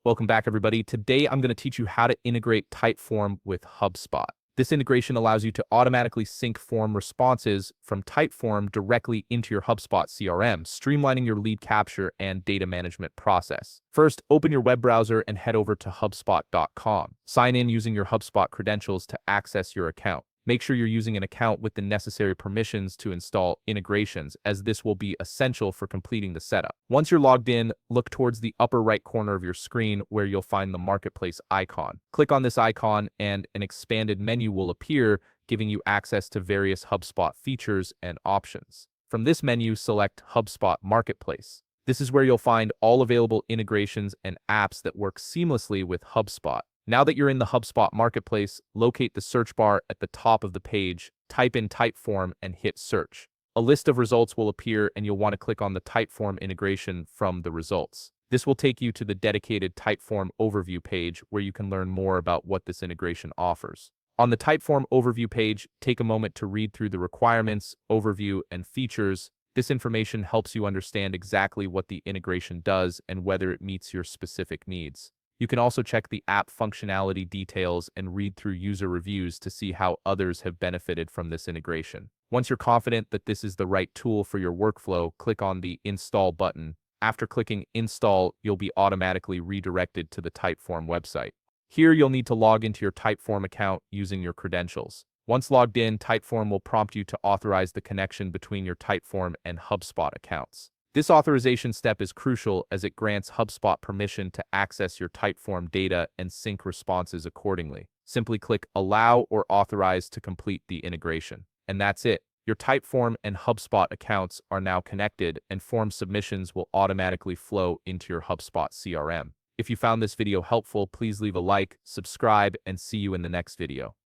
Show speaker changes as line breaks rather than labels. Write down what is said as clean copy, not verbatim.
Welcome back, everybody. Today, I'm going to teach you how to integrate Typeform with HubSpot. This integration allows you to automatically sync form responses from Typeform directly into your HubSpot CRM, streamlining your lead capture and data management process. First, open your web browser and head over to HubSpot.com. Sign in using your HubSpot credentials to access your account. Make sure you're using an account with the necessary permissions to install integrations, as this will be essential for completing the setup. Once you're logged in, look towards the upper right corner of your screen where you'll find the marketplace icon. Click on this icon and an expanded menu will appear, giving you access to various HubSpot features and options. From this menu, select HubSpot Marketplace. This is where you'll find all available integrations and apps that work seamlessly with HubSpot. Now that you're in the HubSpot Marketplace, locate the search bar at the top of the page, type in Typeform, and hit search. A list of results will appear, and you'll want to click on the Typeform integration from the results. This will take you to the dedicated Typeform overview page where you can learn more about what this integration offers. On the Typeform overview page, take a moment to read through the requirements, overview, and features. This information helps you understand exactly what the integration does and whether it meets your specific needs. You can also check the app functionality details and read through user reviews to see how others have benefited from this integration. Once you're confident that this is the right tool for your workflow, click on the Install button. After clicking Install, you'll be automatically redirected to the Typeform website. Here, you'll need to log into your Typeform account using your credentials. Once logged in, Typeform will prompt you to authorize the connection between your Typeform and HubSpot accounts. This authorization step is crucial as it grants HubSpot permission to access your Typeform data and sync responses accordingly. Simply click Allow or Authorize to complete the integration. And that's it. Your Typeform and HubSpot accounts are now connected, and form submissions will automatically flow into your HubSpot CRM. If you found this video helpful, please leave a like, subscribe, and see you in the next video.